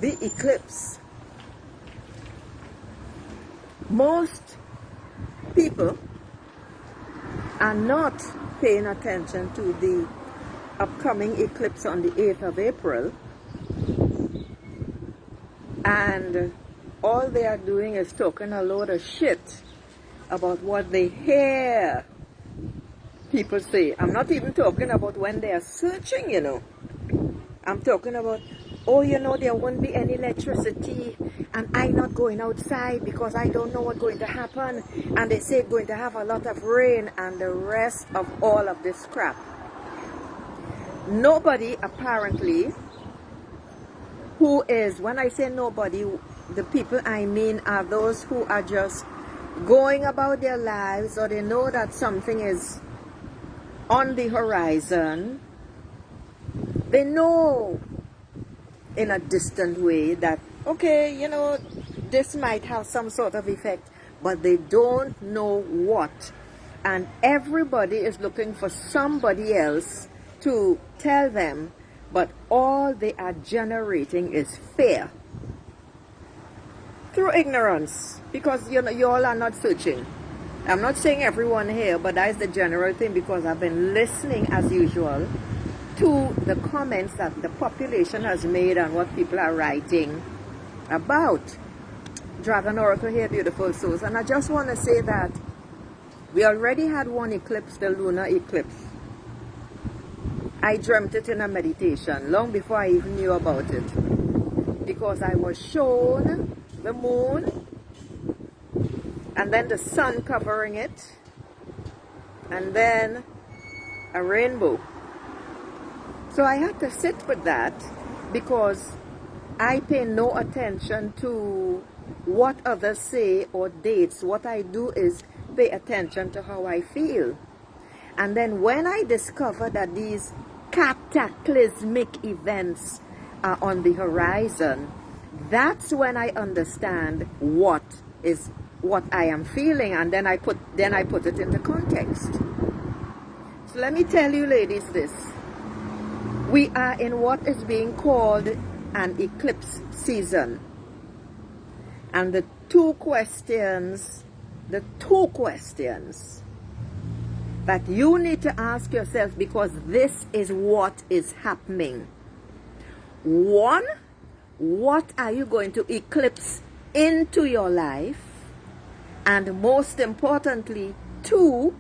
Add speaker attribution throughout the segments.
Speaker 1: the eclipse. Most people are not paying attention to the upcoming eclipse on the 8th of April, and all they are doing is talking a load of shit about what they hear people say. I'm not even talking about when they are searching, you know. I'm talking about, oh, you know, there won't be any electricity, and I'm not going outside because I don't know what's going to happen, and they say going to have a lot of rain, and the rest of all of this crap. Nobody apparently who is, when I say nobody, the people I mean are those who are just going about their lives, or they know that something is on the horizon. They know in a distant way that, okay, you know, this might have some sort of effect, but they don't know what. And everybody is looking for somebody else to tell them, but all they are generating is fear through ignorance, because you know, you all are not searching. I'm not saying everyone here, but that is the general thing, because I've been listening as usual to the comments that the population has made and what people are writing about Dragon Oracle here, beautiful souls. And I just want to say that we already had one eclipse, the lunar eclipse. I dreamt it in a meditation long before I even knew about it, because I was shown the moon and then the sun covering it and then a rainbow. So I had to sit with that, because I pay no attention to what others say or dates. What I do is pay attention to how I feel. And then when I discover that these cataclysmic events are on the horizon, that's when I understand what I am feeling, and then I put it into context. So let me tell you, ladies, this. We are in what is being called an eclipse season. And the two questions that you need to ask yourself, because this is what is happening. One, what are you going to eclipse into your life? And most importantly, two,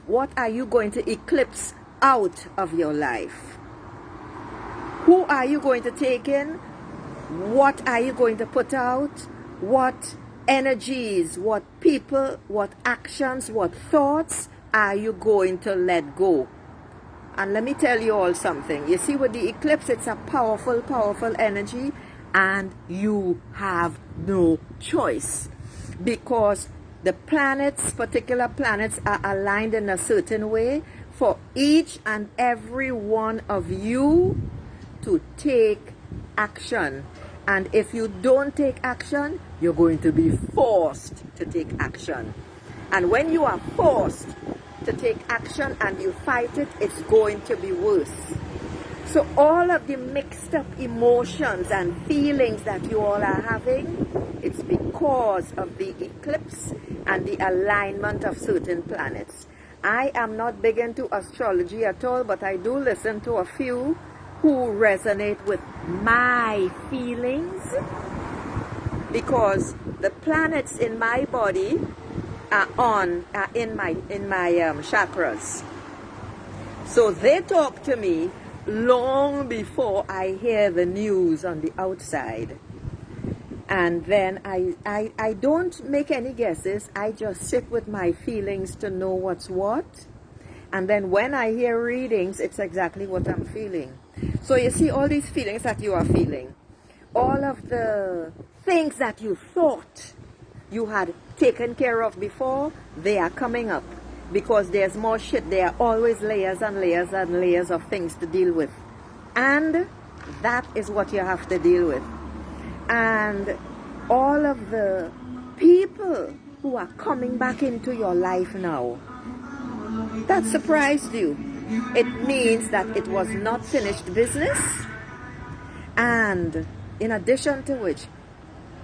Speaker 1: what are you going to eclipse out of your life? Who are you going to take in? What are you going to put out? What energies, what people, what actions, what thoughts are you going to let go? And let me tell you all something. You see, with the eclipse, it's a powerful, powerful energy, and you have no choice, because the planets, particular planets, are aligned in a certain way for each and every one of you to take action. And if you don't take action, you're going to be forced to take action. And when you are forced to take action and you fight it, it's going to be worse. So all of the mixed up emotions and feelings that you all are having, it's because of the eclipse and the alignment of certain planets. I am not big into astrology at all, but I do listen to a few who resonate with my feelings, because the planets in my body are in my chakras. So they talk to me long before I hear the news on the outside. And then I don't make any guesses. I just sit with my feelings to know what's what. And then when I hear readings, it's exactly what I'm feeling. So you see, all these feelings that you are feeling, all of the things that you thought you had taken care of before, they are coming up, because there's more shit. There are always layers and layers and layers of things to deal with. And that is what you have to deal with. And all of the people who are coming back into your life now, that surprised you. It means that it was not finished business, and In addition to which,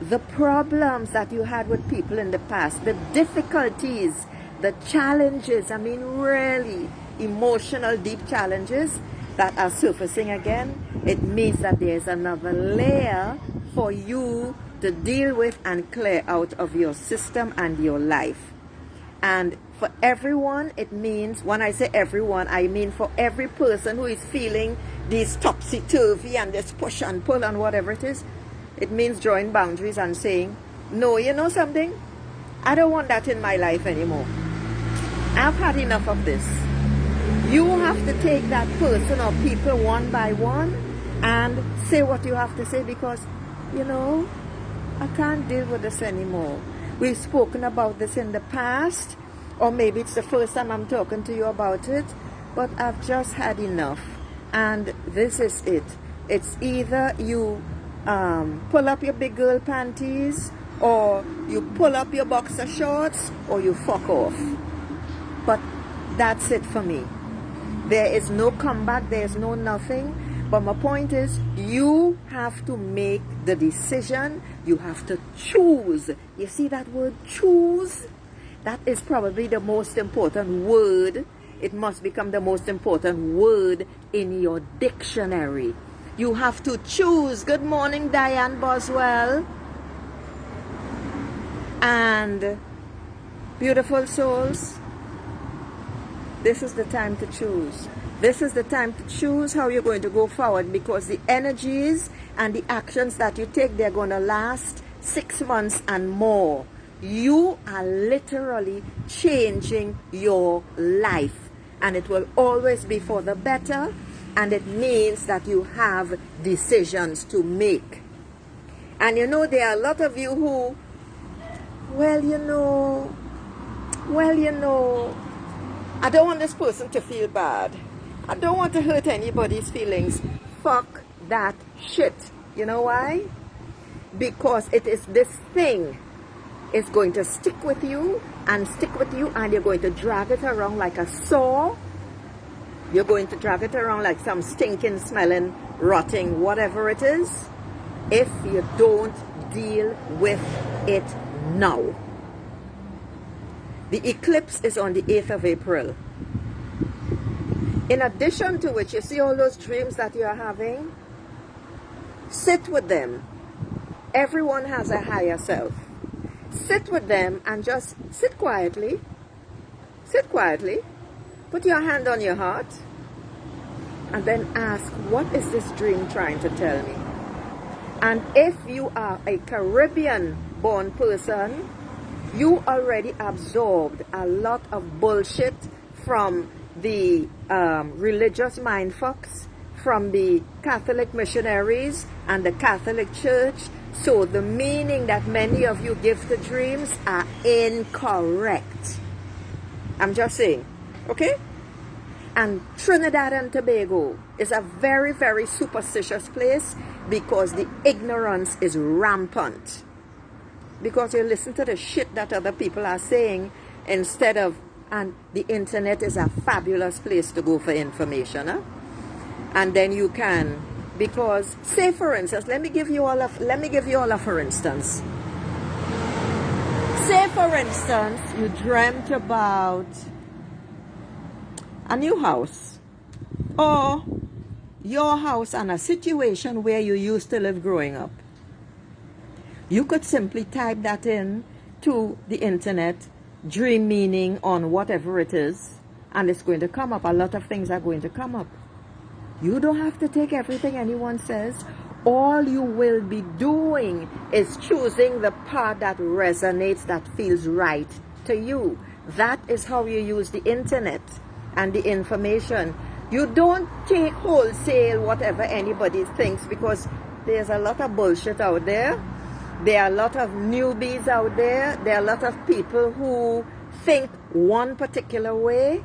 Speaker 1: the problems that you had with people in the past, the difficulties, the challenges, I mean really emotional, deep challenges that are surfacing again, it means that there's another layer for you to deal with and clear out of your system and your life. And for everyone, it means, when I say everyone, I mean for every person who is feeling these topsy-turvy and this push and pull and whatever it is, it means drawing boundaries and saying, no, you know something? I don't want that in my life anymore. I've had enough of this. You have to take that person or people one by one and say what you have to say, because, you know, I can't deal with this anymore. We've spoken about this in the past, or maybe it's the first time I'm talking to you about it, but I've just had enough. And this is it. It's either you pull up your big girl panties, or you pull up your boxer shorts, or you fuck off. But that's it for me. There is no comeback, there's no nothing. But my point is, you have to make the decision. You have to choose. You see that word choose? That is probably the most important word. It must become the most important word in your dictionary. You have to choose. Good morning, Diane Boswell. And beautiful souls, this is the time to choose. This is the time to choose how you're going to go forward, because the energies and the actions that you take, they're going to last 6 months and more. You are literally changing your life, and it will always be for the better, and it means that you have decisions to make. And you know, there are a lot of you who, well, you know, I don't want this person to feel bad. I don't want to hurt anybody's feelings. Fuck that shit. You know why? Because it is this thing is going to stick with you and stick with you, and you're going to drag it around like a sore. You're going to drag it around like some stinking, smelling, rotting, whatever it is, if you don't deal with it now. The eclipse is on the 8th of April. In addition to which, you see all those dreams that you're having? Sit with them. Everyone has a higher self. Sit with them and just sit quietly. Sit quietly. Put your hand on your heart. And then ask, what is this dream trying to tell me? And if you are a Caribbean-born person, you already absorbed a lot of bullshit from the religious mindfucks, from the Catholic missionaries and the Catholic Church. So the meaning that many of you give to dreams are incorrect. I'm just saying, okay? And Trinidad and Tobago is a very, very superstitious place because the ignorance is rampant. Because you listen to the shit that other people are saying instead of, and the internet is a fabulous place to go for information. Huh? And then you can, because, say for instance, let me give you all a for instance. Say for instance, you dreamt about a new house, or your house and a situation where you used to live growing up. You could simply type that in to the internet, dream meaning on whatever it is, and it's going to come up. A lot of things are going to come up. You don't have to take everything anyone says. All you will be doing is choosing the part that resonates, that feels right to you. That is how you use the internet and the information. You don't take wholesale whatever anybody thinks, because there's a lot of bullshit out there. There are a lot of newbies out there. There are a lot of people who think one particular way.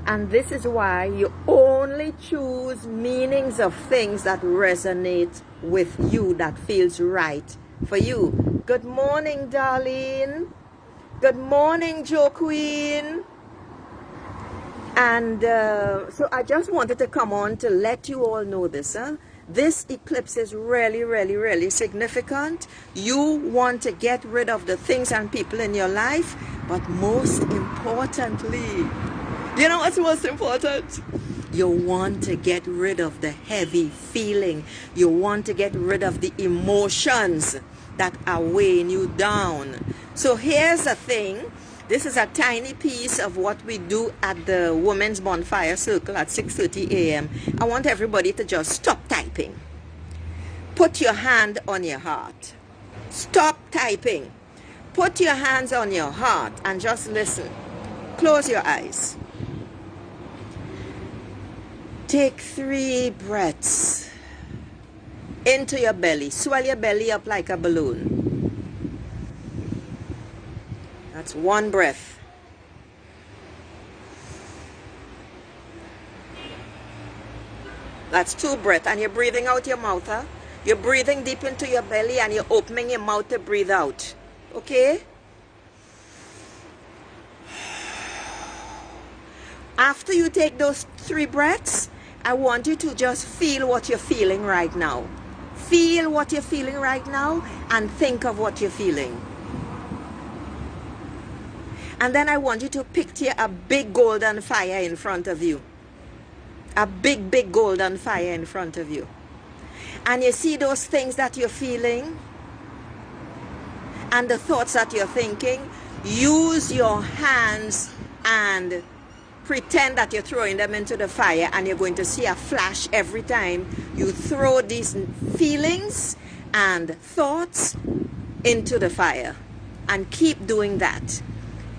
Speaker 1: And this is why you only choose meanings of things that resonate with you, that feels right for you. Good morning, Darlene. Good morning, Joe Queen. And so I just wanted to come on to let you all know this, This eclipse is really, really, really significant. You want to get rid of the things and people in your life, but most importantly, you know what's most important? You want to get rid of the heavy feeling. You want to get rid of the emotions that are weighing you down. So here's the thing. This is a tiny piece of what we do at the Women's Bonfire Circle at 6:30 a.m. I want everybody to just stop typing. Put your hand on your heart. Stop typing. Put your hands on your heart and just listen. Close your eyes. Take 3 breaths into your belly. Swell your belly up like a balloon. That's 1 breath. That's 2 breaths. And you're breathing out your mouth, huh? You're breathing deep into your belly and you're opening your mouth to breathe out. Okay? After you take those 3 breaths, I want you to just feel what you're feeling right now. Feel what you're feeling right now and think of what you're feeling. And then I want you to picture a big golden fire in front of you. A big, big golden fire in front of you. And you see those things that you're feeling and the thoughts that you're thinking. Use your hands and pretend that you're throwing them into the fire, and you're going to see a flash every time you throw these feelings and thoughts into the fire. And keep doing that.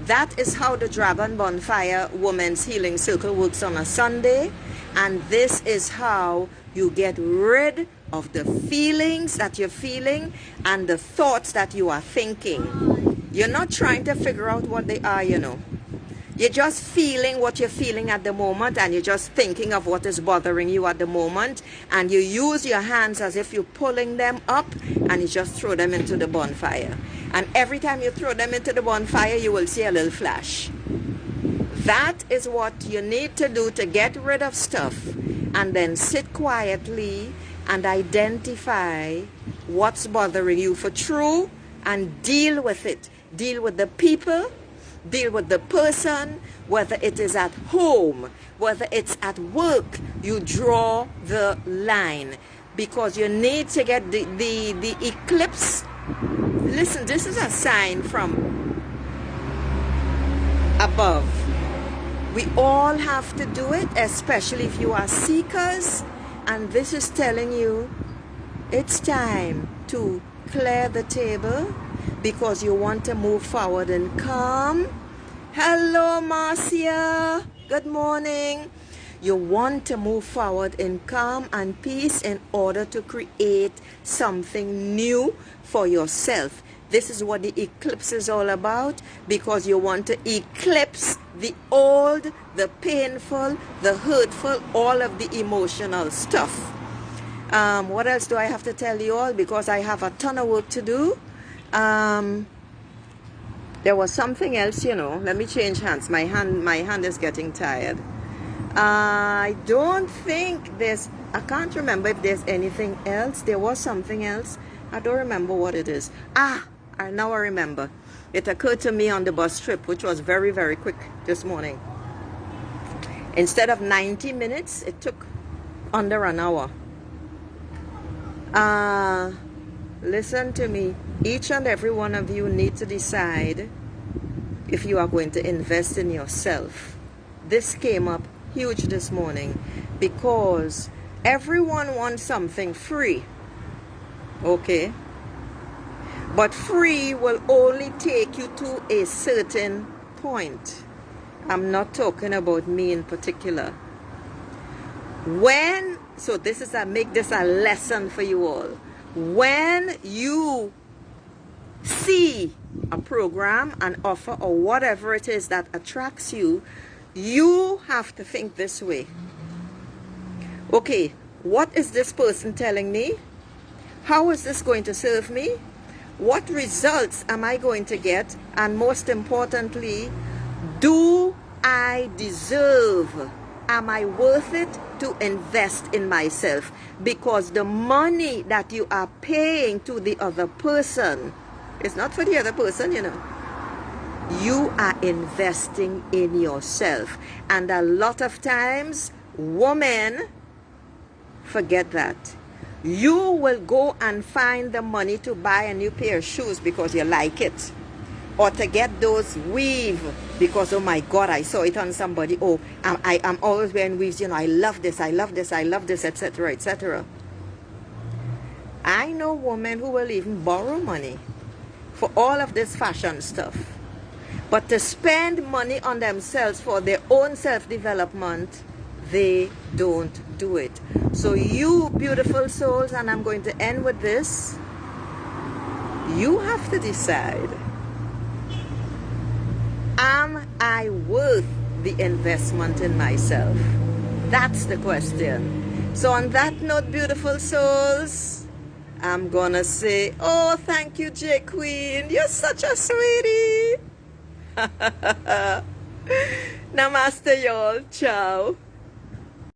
Speaker 1: That is how the Dragon Bonfire Women's Healing Circle works on a Sunday. And this is how you get rid of the feelings that you're feeling and the thoughts that you are thinking. You're not trying to figure out what they are, you know. You're just feeling what you're feeling at the moment, and you're just thinking of what is bothering you at the moment, and you use your hands as if you're pulling them up, and you just throw them into the bonfire. And every time you throw them into the bonfire, you will see a little flash. That is what you need to do to get rid of stuff, and then sit quietly and identify what's bothering you for true and deal with it. Deal with the people. Deal with the person, whether it is at home, whether it's at work. You draw the line because you need to get the eclipse. Listen, this is a sign from above. We all have to do it, especially if you are seekers, and this is telling you it's time to clear the table, because you want to move forward and calm. Hello, Marcia. Good morning. You want to move forward in calm and peace in order to create something new for yourself. This is what the eclipse is all about, because you want to eclipse the old, the painful, the hurtful, all of the emotional stuff. What else do I have to tell you all? Because I have a ton of work to do. There was something else, you know. Let me change hands. My hand is getting tired. I don't think I can't remember if there's anything else. There was something else. I don't remember what it is. Now I remember. It occurred to me on the bus trip, which was very, very quick this morning. Instead of 90 minutes, it took under an hour. Listen to me. Each and every one of you need to decide if you are going to invest in yourself. This came up huge this morning because everyone wants something free. Okay? But free will only take you to a certain point. I'm not talking about me in particular. So this is make this a lesson for you all. When you see a program, an offer, or whatever it is that attracts you, you have to think this way. Okay, what is this person telling me? How is this going to serve me? What results am I going to get? And most importantly, do I deserve am I worth it to invest in myself? Because the money that you are paying to the other person is not for the other person, you know. You are investing in yourself. And a lot of times, women forget that. You will go and find the money to buy a new pair of shoes because you like it, or to get those weave because, oh my God, I saw it on somebody. Oh, I'm always wearing weaves, you know, I love this, I love this, I love this, etc., etc. I know women who will even borrow money for all of this fashion stuff. But to spend money on themselves for their own self-development, they don't do it. So you beautiful souls, and I'm going to end with this, you have to decide, am I worth the investment in myself? That's the question. So on that note, beautiful souls, I'm gonna say, oh, thank you, J Queen. You're such a sweetie. Namaste, y'all. Ciao.